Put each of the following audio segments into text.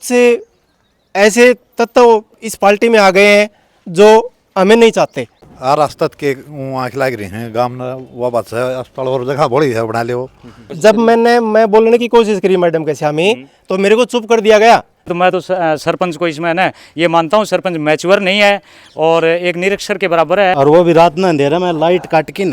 से ऐसे तत्व इस पार्टी में आ गए हैं जो हमें नहीं चाहते। आ रास्ता के आँख लाग रही हैं गांव में वो बात है अस्पताल और जगह बड़ी है बना लियो। जब मैं बोलने की कोशिश करी मैडम के सामने तो मेरे को चुप कर दिया गया। तो मैं तो सरपंच को इसमें ना ये मानता हूँ, सरपंच मैच्योर नहीं है और एक निरीक्षर के बराबर है। और वो भी रात में अंधेरा में लाइट काट के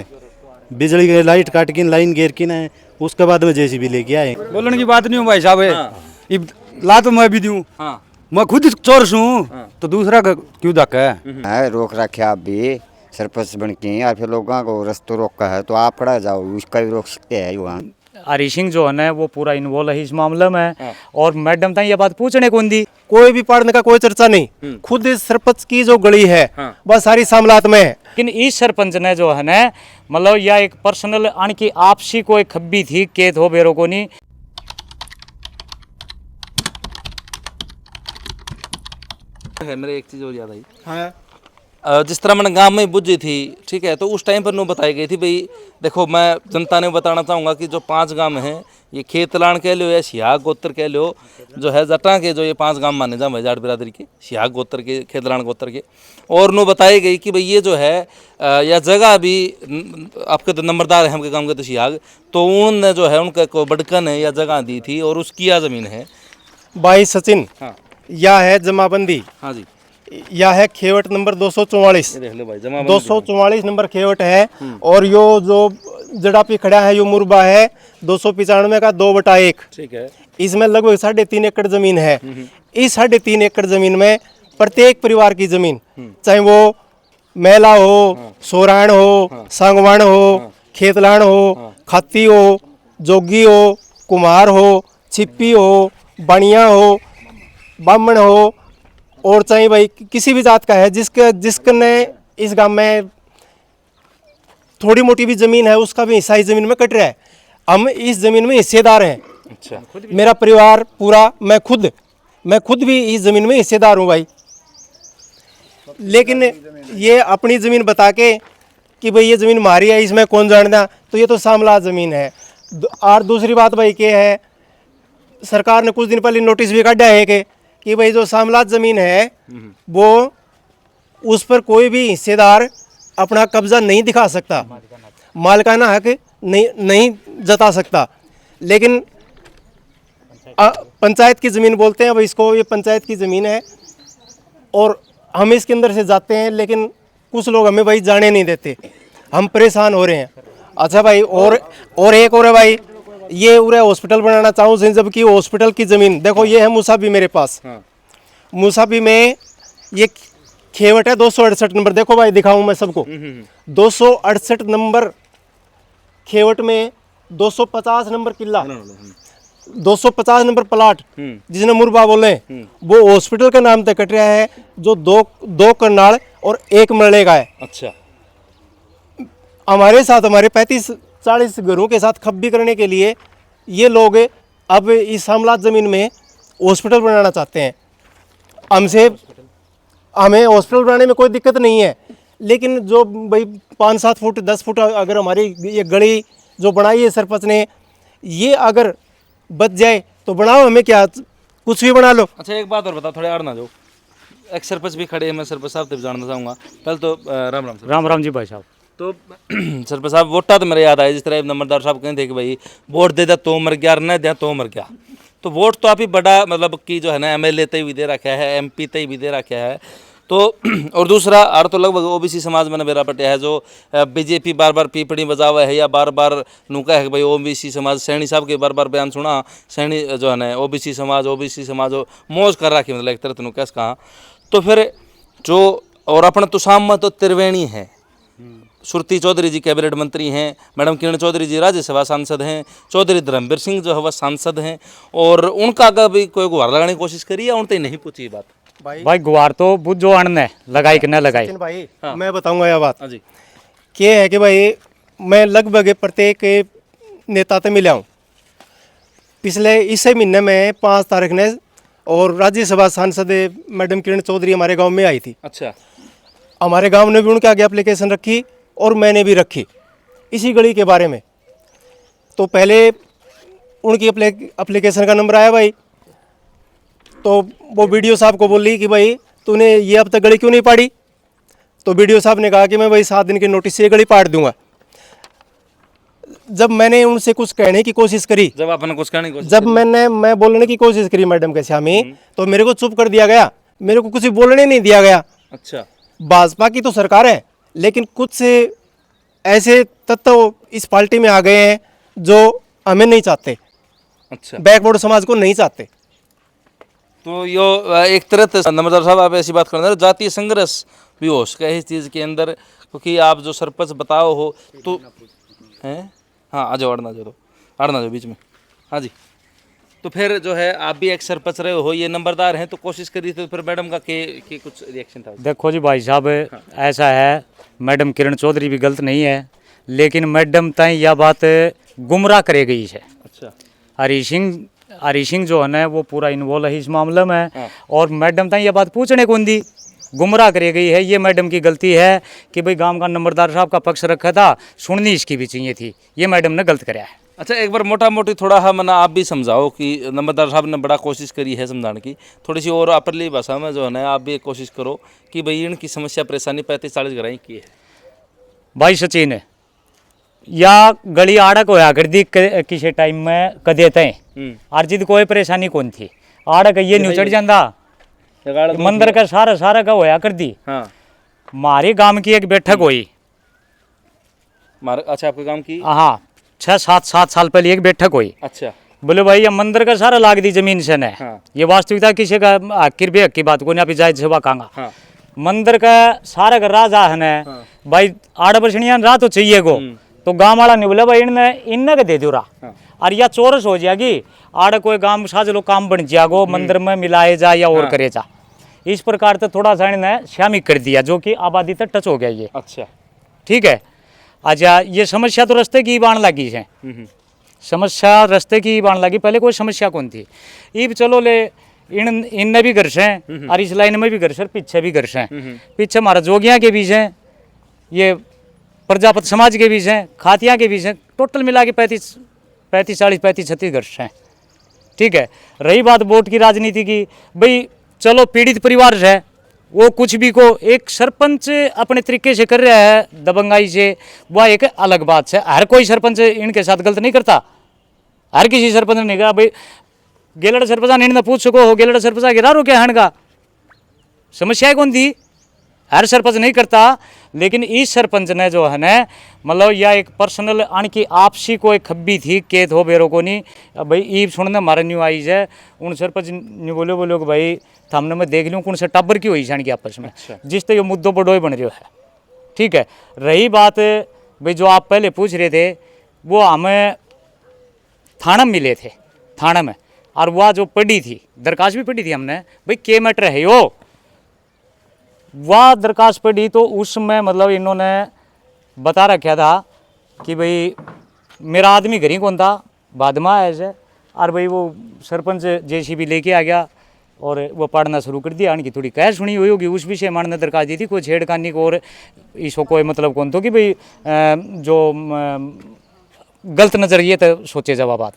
बिजली की लाइट काट के लाइन घेर के न उसके बाद में जेसीबी लेके आए। बोलने की बात नहीं हूँ भाई साहब। हाँ। ला तो मैं भी दूँ। हाँ। मैं खुद चोर हूँ। हाँ। तो दूसरा का क्यों धक्का है? रोक रखे आप भी सरपंच बन के और फिर लोगों को रस्तों रोका है तो आप पड़ा जाओ, उसका भी रोक सकते हैं वहाँ। हरी सिंह जो है ना वो पूरा इन्वॉल्व है इस मामले में। हाँ। और मैडम तक ये बात पूछने कौन दी? कोई भी पढ़ने का कोई चर्चा नहीं, खुद इस सरपंच की जो गली है। हाँ। बस सारी सामलात में है। लेकिन इस सरपंच ने जो है ना मतलब या एक पर्सनल आणकी आपसी कोई खब्बी थी केत हो बेरो को नहीं। है मेरे एक चीज और याद आई। हाँ। जिस तरह मैंने गांव में बुझी थी, ठीक है, तो उस टाइम पर नो बताई गई थी भाई देखो मैं जनता ने बताना चाहूँगा कि जो 5 गांव हैं ये खेतलान कह लो या सियाग गोत्र कह लो, जो है जटा के जो ये 5 गांव माने जाए जाट बिरादरी के, सियाग गोत्र के, खेतलान गोत्र के, और नो बताई गई कि भाई ये जो है या जगह भी आपके तो नंबरदार है हमके गाँव के तो सियाग, तो उन्होंने जो है उनका को बड़कन है या जगह दी थी और उसकी या जमीन है। भाई सचिन, हाँ। यह है जमाबंदी। हाँ जी। यह है खेवट नंबर 244। देख लो भाई, जमा 244 नंबर खेवट है। और यो जो जड़ा पे खड़ा है यो मुरबा है 295 का 2/1। ठीक है। इसमें लगभग 3.5 एकड़ जमीन है। इस 3.5 एकड़ जमीन में प्रत्येक परिवार की जमीन, चाहे वो मेला हो, सोराण हो, सांगवान हो, खेतलान हो, खाती हो, जोगी हो, कुम्हार हो, छिप्पी हो, बनिया हो, बामण हो, और चाहे भाई किसी भी जात का है जिसने इस गांव में थोड़ी मोटी भी जमीन है उसका भी हिस्सा इस जमीन में कट रहा है। हम इस जमीन में हिस्सेदार हैं। अच्छा। मेरा परिवार पूरा, मैं खुद भी इस जमीन में हिस्सेदार हूँ भाई। लेकिन ये अपनी जमीन बता के कि भाई ये जमीन हमारी है, इसमें कौन जानता, तो ये तो सामला जमीन है। और दूसरी बात भाई क्या है, सरकार ने कुछ दिन पहले नोटिस भी काटा है कि भाई जो सामलात जमीन है वो उस पर कोई भी हिस्सेदार अपना कब्जा नहीं दिखा सकता, मालिकाना हक नहीं जता सकता। लेकिन पंचायत की ज़मीन बोलते हैं, अब इसको ये पंचायत की ज़मीन है और हम इसके अंदर से जाते हैं, लेकिन कुछ लोग हमें भाई जाने नहीं देते, हम परेशान हो रहे हैं। अच्छा भाई, और एक और है भाई, ये उरे हॉस्पिटल बनाना चाहूँ, जबकि हॉस्पिटल की ज़मीन देखो ये है मुसाबी मेरे पास। हाँ। मुसाबी में ये खेवट है 268 नंबर, देखो भाई दिखाऊं मैं सबको। 268 नंबर खेवट में 250 नंबर किला, 250 नंबर प्लाट जिसने मुरबा बोले वो हॉस्पिटल के नाम तक कट रहा है, जो दो करनाल और 1 मरले का है। अच्छा। हमारे साथ हमारे 35-40 घरों के साथ खब्बी करने के लिए ये लोग अब इस सामलात ज़मीन में हॉस्पिटल बनाना चाहते हैं। हमें हॉस्पिटल बनाने में कोई दिक्कत नहीं है, लेकिन जो भाई 5-7 फुट 10 फुट अगर हमारी ये गली जो बनाई है सरपंच ने, ये अगर बच जाए तो बनाओ, हमें क्या, कुछ भी बना लो। अच्छा एक बात और बताओ, थोड़े अड़ना जो एक सरपंच भी खड़े हैं, मैं सरपंच साहब से भी जानना चाहूँगा। पहले तो राम राम सर। राम राम जी भाई साहब। तो सरपंच साहब वोटा तो मेरे याद आया, जिस तरह नंबरदार साहब कहते थे कि भाई वोट दे दे तो मर गया और न दे तो मर गया, तो वोट तो आप ही बड़ा मतलब कि जो है ना MLA तय भी दे रखा है, MP तय भी दे रखा है, तो और दूसरा और तो लगभग OBC समाज में मेरा पटिया है, जो BJP बार बार पीपड़ी बजावा है या बार बार नुका है कि भाई OBC समाज, सैनी साहब के बार बार बयान सुना, सैनी जो है ना OBC समाज मौज कर रखी, मतलब एक तरह तो कैसे कहा, तो फिर जो और अपना तुसाम में तो त्रिवेणी है, सुरती चौधरी जी कैबिनेट मंत्री हैं, मैडम किरण चौधरी जी राज्यसभा सांसद हैं, चौधरी धर्मवीर सिंह जो है वह सांसद हैं, और उनका अगर भी कोई गुहार लगाने की कोशिश करी या उनसे नहीं पूछी बात? भाई गुहार तो बुझो अन्न लगाई कि न लगाई भाई हाँ। मैं बताऊंगा यह बात। हाँ जी। क्या है कि भाई मैं लगभग प्रत्येक नेता से मिला हूँ। पिछले इसी महीने में 5 तारीख ने और राज्यसभा सांसद मैडम किरण चौधरी हमारे गांव में आई थी। अच्छा। हमारे गांव ने भी उनके आगे एप्लीकेशन रखी और मैंने भी रखी इसी गली के बारे में। तो पहले उनकी एप्लीकेशन का नंबर आया भाई, तो वो वीडियो साहब को बोली कि भाई तूने ये अब तक गली क्यों नहीं पाड़ी। तो वीडियो साहब ने कहा कि मैं भाई 7 दिन की नोटिस से ये गली पाड़ दूंगा। जब मैंने उनसे कुछ कहने की कोशिश करी, जब आपने कुछ कहने की कोशिश जब मैं बोलने की कोशिश करी मैडम के सामने, तो मेरे को चुप कर दिया गया, मेरे को कुछ भी बोलने नहीं दिया गया। अच्छा, भाजपा की तो सरकार है, लेकिन कुछ ऐसे तत्व इस पार्टी में आ गए हैं जो हमें नहीं चाहते, अच्छा। बैकवर्ड समाज को नहीं चाहते। तो यो एक तरह से नंबरदार साहब आप ऐसी बात करना जातीय संघर्ष भी हो सका है इस चीज़ के अंदर, क्योंकि आप जो सरपंच बताओ हो तो हैं। हाँ आ जाओ, अड़ना जो बीच में। हाँ जी, तो फिर जो है आप भी एक सरपंच रहे हो, ये नंबरदार हैं, तो कोशिश करी थी, तो फिर मैडम का के कुछ रिएक्शन था? देखो जी भाई साहब, ऐसा है, मैडम किरण चौधरी भी गलत नहीं है, लेकिन मैडम तय यह बात गुमराह करे गई है। अच्छा, हरी सिंह जो है ना वो पूरा इन्वॉल्व है इस मामले में, और मैडम तय यह बात पूछने को दी, गुमराह करे गई है। ये मैडम की गलती है कि भाई गांव का नंबरदार साहब का पक्ष रखा था, सुननी इसकी भी चाहिए थी, ये मैडम ने गलत कराया है। अच्छा, एक बार मोटा मोटी थोड़ा मना आप भी समझाओ कि नंबरदार साहब ने बड़ा कोशिश करी है समझाने की, थोड़ी सी और अपरली भाषा में जो है ना आप भी कोशिश करो कि भाई इनकी समस्या परेशानी 35-40 घराई की है। भाई सचिन, या गली आड़क होया कर दी किसी टाइम में कदे तय, अर्जित कोई परेशानी कौन थी, आड़क ये न्यू चढ़ जाता मंदिर का सारा का होया कर दी। हाँ, हमारे गांव की एक बैठक हुई। अच्छा, आपके गांव की? हाँ, 6-7 साल पहले एक बैठक हुई। अच्छा, बोले भाई ये मंदिर का सारा लाग दी जमीन से न। हाँ। ये वास्तविकता किसी का हक की बात को नहीं, जायज सेवा कहूँगा। हाँ। मंदिर का सारा का राजा है न। हाँ। भाई 8 बरसणिया रात तो चाहिए गो, तो गांव वाला नहीं बोले भाई इनने के दे दो रहा। हाँ। और या चोरस हो जाएगी, आड़ कोई गांव साज लोग काम बन जाएगो, मंदिर में मिलाए जा या और हाँ। करे जा, इस प्रकार से थोड़ा सा इन्हें शामिल कर दिया, जो कि आबादी तक टच हो गया ये। अच्छा, ठीक है। अच्छा, ये समस्या तो रास्ते की बाण लगी है, समस्या रास्ते की बाण लगी, पहले कोई समस्या कौन थी। इब चलो ले इनने भी घर से, और इस लाइन में भी घर से, पीछे भी घर से, पीछे हमारा जोगिया के बीच है, ये प्रजापति समाज के बीच है, खातिया के बीच है, टोटल मिला के 35-40-35-36 घर से। ठीक है। रही बात वोट की राजनीति की, भाई चलो पीड़ित परिवार है, वो कुछ भी को एक सरपंच अपने तरीके से कर रहा है दबंगाई से, वह एक अलग बात है। हर कोई सरपंच इनके साथ गलत नहीं करता, हर किसी सरपंच ने कहा भाई गेलड़ सरपंच ने पूछ सको हो, गेलड़ सरपंच गिरा रो क्या हन का समस्या कौन थी, हर सरपंच नहीं करता। लेकिन इस सरपंच ने जो है ना, मतलब यह एक पर्सनल की आपसी कोई खब्बी थी केत हो बेरो को नहीं भाई, ईब सुनने मारे न्यू आई है, उन सरपंच ने बोलो कि भाई थामने में देख लूँ कौन से टब्बर की हुई सान की आपस में। अच्छा। जिस ये मुद्दों पर डोई बन रही है। ठीक है। रही बात भाई जो आप पहले पूछ रहे थे, वो हमें थाना में मिले थे, थाना में, और वह जो पढ़ी थी दरखास्त भी पढ़ी थी हमने, भाई के मैटर है यो, वह दरखास्त पढ़ी तो उसमें मतलब इन्होंने बता रखा था कि भाई मेरा आदमी घर ही कौन था, बाद में आया है, और भाई वो सरपंच जेसीबी लेके आ गया और वो पढ़ना शुरू कर दिया। इनकी थोड़ी कह सुनी हुई होगी, उस विषय मानने दरखास्त दी थी, कोई छेड़खानी को और इसको कोई मतलब कौन तो कि भाई जो गलत नजरिए तो सोचे जवाब बात,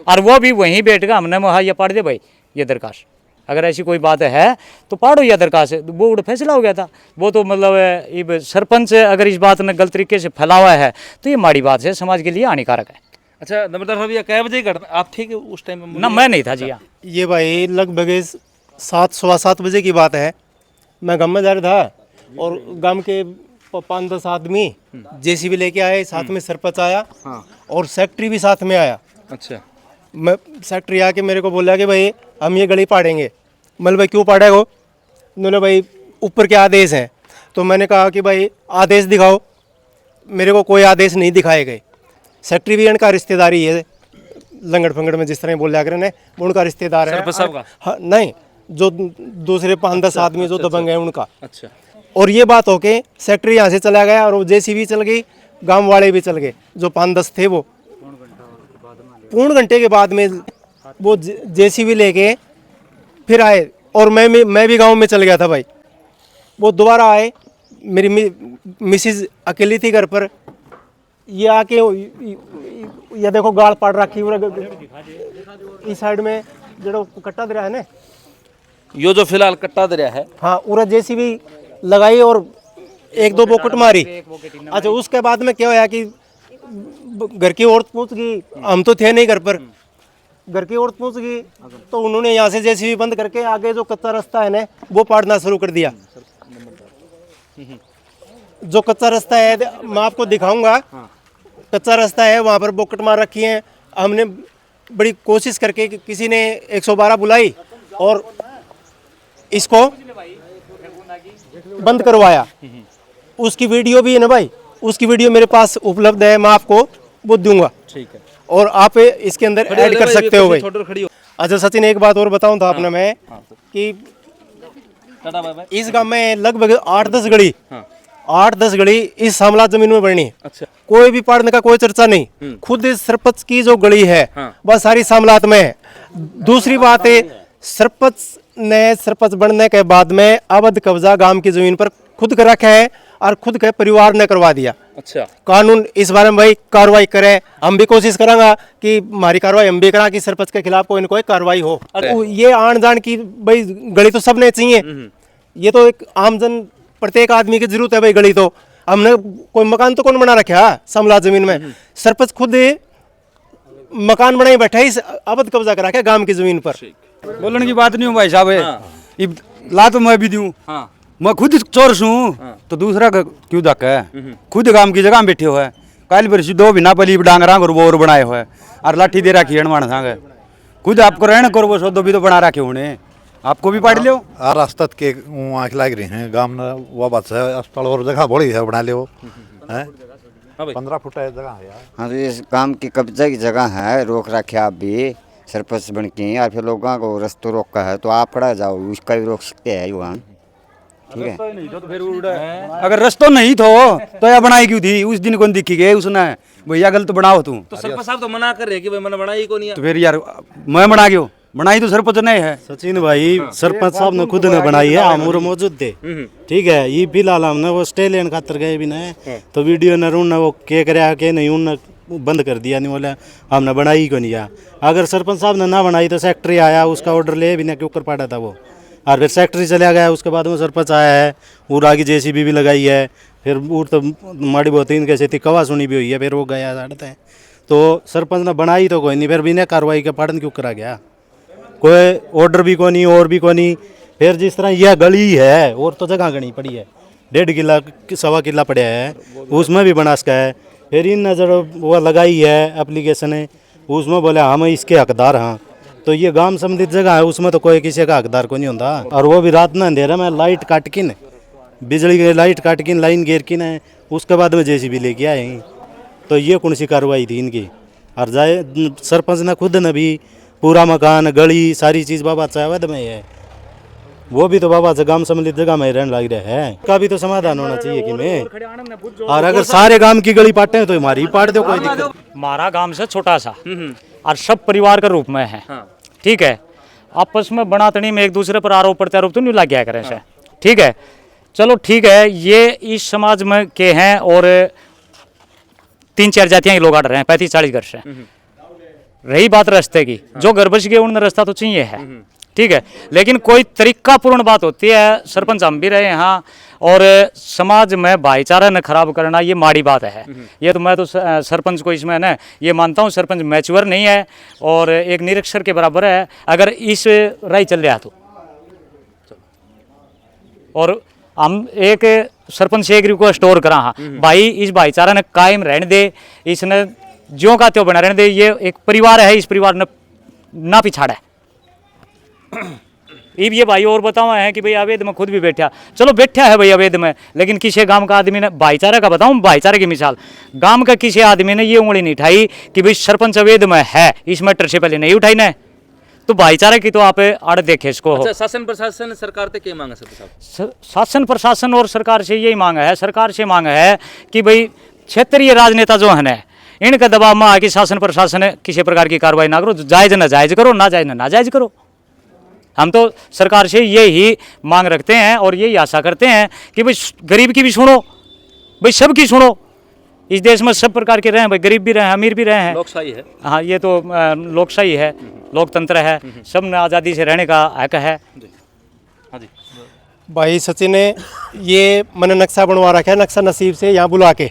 और वो भी वहीं बैठ कर हमने वहाँ ये पढ़ दे भाई ये दरखास्त, अगर ऐसी कोई बात है तो पढ़ो या दरखास्त, वो उड़ फैसला हो गया था। वो तो मतलब ये सरपंच अगर इस बात ने गलत तरीके से फैला हुआ है तो ये माड़ी बात है, समाज के लिए हानिकारक है। अच्छा नंबरदार साहब, ये कै बजे घटना, आप थे कि उस टाइम में? ना मैं नहीं था जी। यहाँ ये भाई लगभग 7-7:15 बजे की बात है। मैं गाँव में जा रहा था और गांव के 5-10 आदमी जेसीबी लेके आए, साथ में सरपंच आया और सेक्रेटरी भी साथ में आया। अच्छा। मैं सेक्रेटरी आके मेरे को बोला कि भाई हम ये गली पाड़ेंगे। मतलब भाई क्यों पाड़ेगा? उन्होंने भाई ऊपर के आदेश हैं। तो मैंने कहा कि भाई आदेश दिखाओ, मेरे को कोई आदेश नहीं दिखाए गए। सेक्रेटरी भी इनका रिश्तेदारी है, लंगड़ फंगड़ में जिस तरह बोल लिया करें वो उनका रिश्तेदार है। सरपंच साहब का? हाँ, नहीं, जो दूसरे 5-10 आदमी जो दबंग हैं उनका। अच्छा। और ये बात हो के सेक्रेटरी यहाँ से चला गया और वो जेसीबी चल गई, गांव वाले भी चल गए, जो 5-10 थे वो पूर्ण घंटे के बाद में वो जेसीबी लेके फिर आए और मैं भी गांव में चल गया था भाई। वो दोबारा आए, मेरी मिसिज अकेली थी घर पर, ये आके ये देखो गाल पाड़ रखी इस साइड में जो कट्टा दे रहा है ना, यो जो फिलहाल कट्टा दे रहा है, हाँ उरा जेसीबी लगाई और एक दो बोकट मारी। अच्छा उसके बाद में क्या होया कि घर की औरत पूछ गई, हम तो थे नहीं घर पर, घर की औरत पूछ गई तो उन्होंने यहाँ से जेसीबी बंद करके आगे जो कच्चा रास्ता है ना वो पाड़ना शुरू कर दिया। जो कच्चा रास्ता है मैं आपको दिखाऊंगा, कच्चा रास्ता है वहाँ पर बोकट मार रखी है। हमने बड़ी कोशिश करके कि किसी ने 112 बुलाई और इसको बंद करवाया। उसकी वीडियो भी है ना भाई, उसकी वीडियो मेरे पास उपलब्ध है, मैं आपको वो दूंगा। ठीक है, और आप इसके अंदर ऐड कर सकते हो भाई। थोड़ी खड़ी हो। अच्छा सचिन एक बात और बताऊं था आपने मैं कि टाटा बाय बाय। इस गांव में लगभग 8-10 गली, हाँ। 8-10 गली इस सामला जमीन में बनी है। अच्छा, कोई भी पाड़ने का कोई चर्चा नहीं, खुद इस सरपंच की जो गली है हाँ। वह सारी सामलात में है। दूसरी बात है सरपंच बनने के बाद में अवैध कब्जा गांव की जमीन पर खुद कर रखा है और खुद के परिवार ने करवा दिया। अच्छा, कानून इस बारे में भाई कार्रवाई करे, हम भी कोशिश करेंगे कि हमारी कार्रवाई हम भी करा कि सरपंच के खिलाफ कोई न कोई कार्रवाई हो। ये आन जान की भाई गली तो सबने चाहिए, ये तो एक आमजन प्रत्येक आदमी की जरूरत है भाई। गली तो हमने कोई मकान तो कौन बना रखा है समला जमीन में, सरपंच खुद मकान बनाई बैठा है, इस अवैध कब्जा करा के गांव की जमीन पर। बोलने की बात नहीं हूँ भाई साहब, ये ला तो मैं भी दूँ, हाँ, मैं खुद चोर हूँ तो दूसरा का क्यों धक्का है। खुद काम की जगह में बैठे हुए है, कल बरसी 2 महीना पहले डांगरा और वो और बनाए हुए और लाठी दे रखी हनुमान सांग, खुद आपको रहने करो वो सौदो भी तो बना रखे होने, आपको भी पढ़ लो। आ रास्ता के आँख लाग रही हैं गाँव में, वो बात है अस्पताल और जगह बड़ी है बना लो है, 15 फुट है जगह है यार। हाँ तो इस काम की कब्जा की जगह है, रोक रखे आप भी सरपंच बन के, या फिर लोगों को रस्तों रोका है तो आप पड़ा जाओ, उसका भी रोक सकते हैं वहाँ। ठीक है, अगर रस्तो नहीं तो या बनाई क्यों थी उस दिन, कौन दिखी गए उसने भैया गलत बनाओ तू, तो सरपंच साहब तो मना कर रहे हैं कि भाई मैंने बनाई को नहीं है। तो फिर यार मैं बना गयो, बनाई तो सरपंच ने है। सचिन भाई सरपंच साहब ने खुद ने बनाई है, हम मौजूद थे। ठीक है, ये फिलहाल हमने वो स्टे लेने खातर गए भी ना, तो वीडियो ने उन वो के करे के नहीं उन बंद कर दिया, नहीं बोला हमने बनाई को नहीं। अगर सरपंच साहब ने ना बनाई तो सेक्रेटरी आया, उसका ऑर्डर ले भी ना के ऊपर पाड़ा था वो, और फिर सेक्रेटरी चला गया, उसके बाद में सरपंच आया है, और आगे जेसीबी भी लगाई है, फिर और तो माड़ी बहुत इनके से कवा सुनी भी हुई है, फिर वो गया साढ़ते हैं। तो सरपंच ने बनाई तो कोई नहीं, फिर बिना कार्रवाई के पाड़न क्यों करा गया, कोई ऑर्डर भी कोनी और भी कोनी। फिर जिस तरह यह गली है और तो जगह गणी पड़ी है, 1.5 किला 1.25 किला पड़ा है, उसमें भी बना सका है। फिर इन नज़र वो लगाई है एप्लीकेशन है, उसमें बोले हम इसके हकदार हाँ, तो ये गांव संबंधित जगह है, उसमें तो कोई किसी का हकदार को नहीं होता। और वो भी रात ना अंधेरा में लाइट काट के न, बिजली की लाइट काट के लाइन घेर के न, उसके बाद में जेसीबी लेके आए। तो ये कौन सी कार्रवाई थी इनकी। और जाए सरपंच ने खुद ने भी पूरा मकान गली सारी चीज़ बाबा चावद में है, वो भी तो बाबा से गांव सम्मिलित जगह में रहने लग रहा है, का भी तो समाधान होना चाहिए कि मैं। और अगर सारे गांव की गली पाटे हैं तो हमारी पाट दो, कोई दिक्कत। हमारा गांव से छोटा सा और सब परिवार के रूप में है। ठीक है, आपस में बनातनी में एक दूसरे पर आरोप प्रत्यारोप तो नहीं लग गया करें से। ठीक है, चलो ठीक है, ये इस समाज में के हैं और 3-4 जातियां के लोग आड़ रहे हैं 35-40 घर से। रही बात रास्ते की, जो घर बच गए उन्हें रास्ता तो चाहिए है। ठीक है, लेकिन कोई तरीकापूर्ण बात होती है, सरपंच हम भी रहे यहाँ, और समाज में भाईचारा न खराब करना ये माड़ी बात है। ये तो मैं तो सरपंच को इसमें ना ये मानता हूँ, सरपंच मैच्योर नहीं है और एक निरीक्षर के बराबर है अगर इस राय चल रहा तो। और हम एक सरपंच से एक रिक्वेस्ट और करा हाँ भाई, इस भाईचारा ने कायम रहने दे, इसने ज्यों का त्यों बना रहने दे, ये एक परिवार है, इस परिवार ने ना पिछाड़ा है। ये भाई और बतावा है कि भाई अवैध में खुद भी बैठा, चलो बैठा है भाई अवैध में, लेकिन किसी गांव का आदमी ने भाईचारे का बताऊं, भाईचारे की मिसाल, गांव का किसी आदमी ने ये उंगली नहीं उठाई कि भाई सरपंच अवैध में है, इस मैटर से पहले नहीं उठाई ना, तो भाईचारे की तो आप आड़ देखे इसको। अच्छा, शासन प्रशासन सरकार से क्या मांग है? शासन प्रशासन और सरकार से यही मांग है, सरकार से मांग है कि भाई क्षेत्रीय राजनेता जो है ना, इनका दबाव में आके शासन प्रशासन किसी प्रकार की कार्रवाई ना करो, जायज ना जायज करो, ना जायज ना जायज करो। हम तो सरकार से यही मांग रखते हैं और यही आशा करते हैं कि भाई गरीब की भी सुनो, भाई सबकी सुनो। इस देश में सब प्रकार के रहे हैं भाई, गरीब भी रहे हैं, अमीर भी रहे हैं, लोकशाही है। हाँ, ये तो लोकशाही है, लोकतंत्र है, सब ने आज़ादी से रहने का हक है। हाँ जी भाई सचिन ने ये मैंने नक्शा बनवा रखा है, नक्शा नसीब से यहाँ बुला के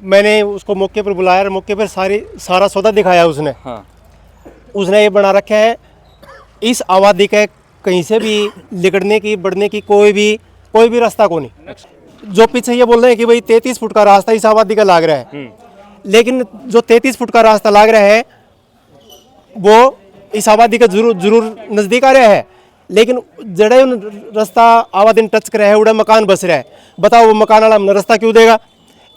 मैंने उसको मौके पर बुलाया और मौके पर सारा सौदा दिखाया उसने। हाँ उसने ये बना रखा है, इस आबादी का कहीं से भी लिकड़ने की बढ़ने की कोई भी रास्ता को नहीं। जो पीछे ये बोल रहे हैं कि भाई 33 फुट का रास्ता इस आबादी का लाग रहा है, लेकिन जो 33 फुट का रास्ता लाग रहा है वो इस आबादी का जरूर नज़दीक आ रहा है, लेकिन जड़े रास्ता आबादी ने टच करा है उड़ा मकान बस रहा है। बताओ वो मकान वाला हमने रास्ता क्यों देगा?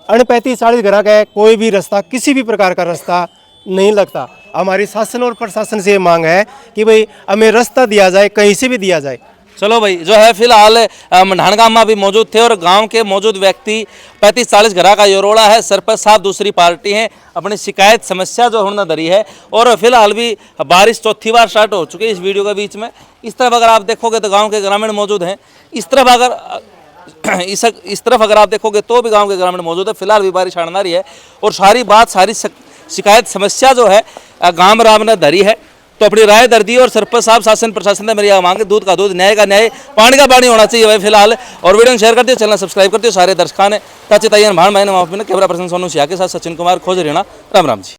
35-40 घर का है, कोई भी रास्ता किसी भी प्रकार का रास्ता नहीं लगता। हमारी शासन और प्रशासन से ये मांग है कि भाई हमें रास्ता दिया जाए, कहीं से भी दिया जाए। चलो भाई जो है फिलहाल मंडान गांव में अभी मौजूद थे और गांव के मौजूद व्यक्ति 35-40 घरा का योरोड़ा है। सरपंच साहब दूसरी पार्टी हैं, अपनी शिकायत समस्या जो होना धरी है। और फिलहाल भी बारिश चौथी बार स्टार्ट हो चुकी है इस वीडियो के बीच में। इस तरफ अगर आप देखोगे तो गाँव के ग्रामीण मौजूद हैं, इस तरफ अगर आप देखोगे तो भी गाँव के ग्रामीण मौजूद है। फिलहाल भी बारिश आने रही है और सारी शिकायत समस्या जो है गाँव राम ने धरी है। तो अपनी राय दर दी और सरपंच साहब शासन प्रशासन ने मेरी मांग है, दूध का दूध, न्याय का न्याय, पानी का पानी होना चाहिए भाई फिलहाल। और वीडियो शेयर करते हो, चैनल सब्सक्राइब करते हो सारे दर्शकों ने। ताचे तैयार भाण मैंने कैमरा पर्सन सोनू सिया के साथ सचिन कुमार खोज रेना। राम राम जी।